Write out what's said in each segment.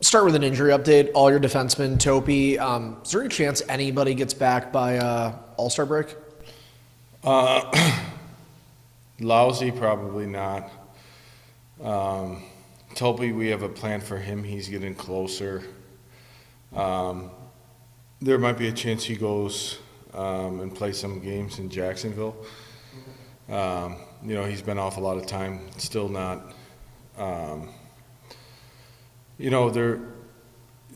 Start with an injury update. All your defensemen, Topi. Is there any chance anybody gets back by All-Star break? Lousy, probably not. Topi, we have a plan for him. He's getting closer. There might be a chance he goes and plays some games in Jacksonville. He's been off a lot of time. Still not. They're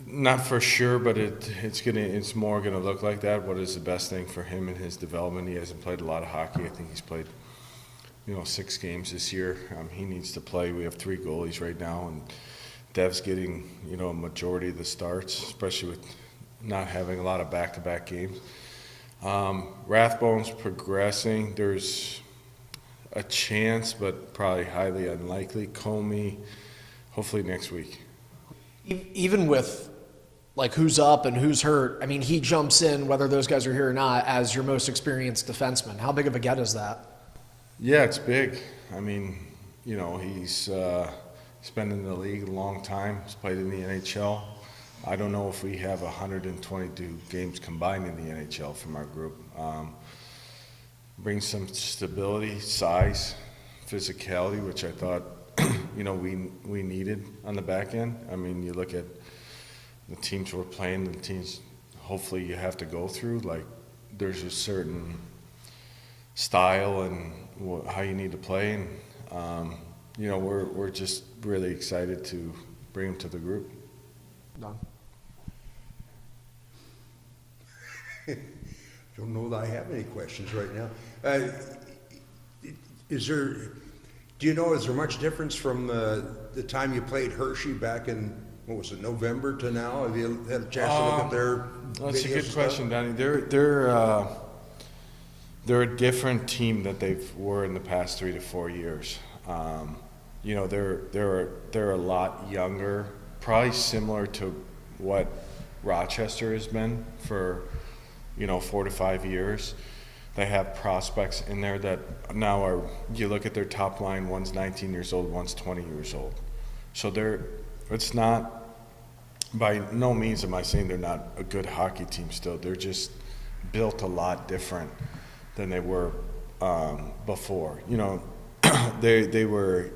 not for sure, but it's more gonna look like that. What is the best thing for him in his development? He hasn't played a lot of hockey. I think he's played 6 games this year. He needs to play. We have 3 goalies right now, and Dev's getting a majority of the starts, especially with not having a lot of back-to-back games. Rathbone's progressing. There's a chance, but probably highly unlikely. Comey, hopefully next week. Even with who's up and who's hurt, I mean, he jumps in, whether those guys are here or not, as your most experienced defenseman. How big of a get is that? Yeah, it's big. I mean, he's been in the league a long time. He's played in the NHL. I don't know if we have 122 games combined in the NHL from our group. Brings some stability, size, physicality, which I thought we needed on the back end. I mean, you look at the teams we're playing, the teams hopefully you have to go through. There's a certain style and how you need to play, and we're just really excited to bring them to the group. Done. Don't know that I have any questions right now. Is there much difference from the time you played Hershey back in, November to now? Have you had a chance to look at their That's a videos good question, Donnie. They're a different team that they were in the past 3 to 4 years. They're a lot younger, probably similar to what Rochester has been for 4 to 5 years. They have prospects in there that now you look at their top line, one's 19 years old, one's 20 years old. So it's not, by no means am I saying they're not a good hockey team still. They're just built a lot different than they were before. They were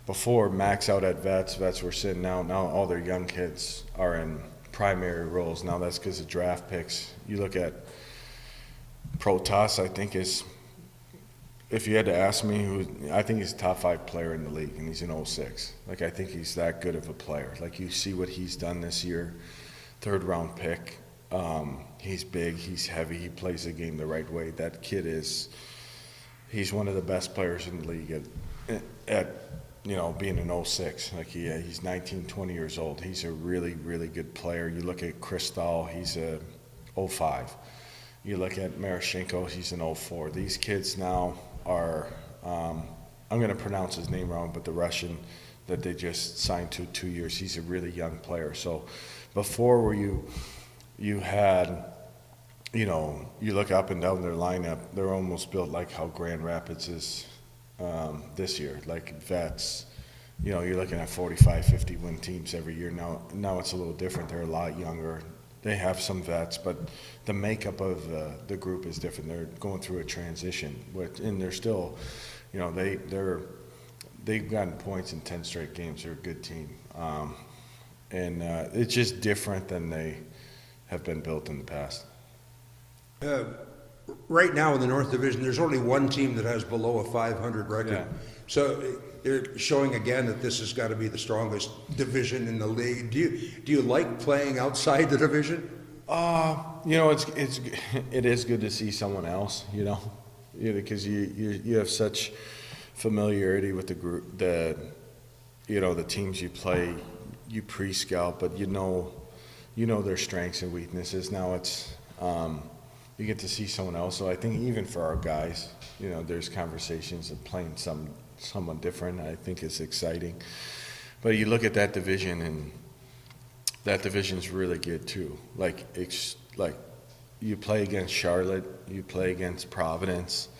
before max out at vets. Vets were sitting out. Now all their young kids are in primary roles. Now that's because of draft picks. You look at Protas, I think if you had to ask me, I think he's a top 5 player in the league, and he's in 06. I think he's that good of a player. You see what he's done this year, 3rd round pick. He's big, he's heavy, he plays the game the right way. That kid he's one of the best players in the league at being an 06. He's 19, 20 years old. He's a really, really good player. You look at Kristal, he's a 05. You look at Marashenko, he's an 04. These kids now are, I'm going to pronounce his name wrong, but the Russian that they just signed to 2 years, he's a really young player. So before where you had, you look up and down their lineup, they're almost built like how Grand Rapids is this year. Vets, you're looking at 45, 50 win teams every year. Now it's a little different. They're a lot younger. They have some vets, but the makeup of the group is different. They're going through a transition, and they're still, they've gotten points in 10 straight games. They're a good team, and it's just different than they have been built in the past. Right now in the North Division, there's only one team that has below a 500 record. Yeah. So they're showing again that this has got to be the strongest division in the league. Do you like playing outside the division? It is good to see someone else. Because you have such familiarity with the group, the teams you play, you pre-scout, but you know their strengths and weaknesses. Now it's you get to see someone else. So I think even for our guys, there's conversations of playing someone different. I think it's exciting. But you look at that division, and that division's really good too. You play against Charlotte, you play against Providence,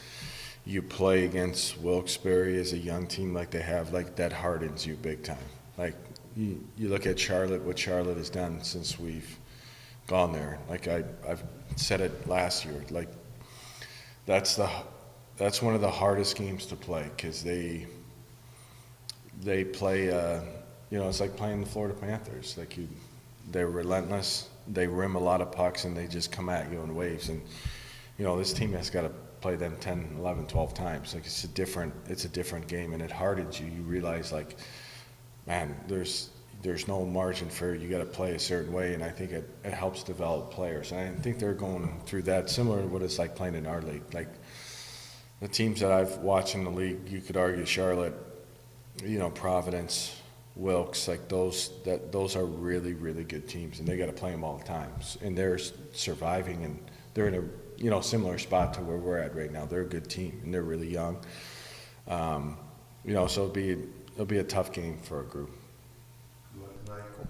you play against Wilkes-Barre as a young team like they have, that hardens you big time. you look at Charlotte, what Charlotte has done since we've gone there. Like I've said it last year, like that's one of the hardest games to play because they play, it's like playing the Florida Panthers. Like they're relentless. They rim a lot of pucks and they just come at you in waves. And, this team has got to play them 10, 11, 12 times. Like it's a different game, and it hardens you. You realize, like, man, there's no margin for you got to play a certain way, and I think it helps develop players. And I think they're going through that, similar to what it's like playing in our league. Like the teams that I've watched in the league, you could argue Charlotte, Providence, Wilkes, like those are really, really good teams, and they got to play them all the time. And they're surviving, and they're in a similar spot to where we're at right now. They're a good team, and they're really young. So it'll be a tough game for our group. Michael.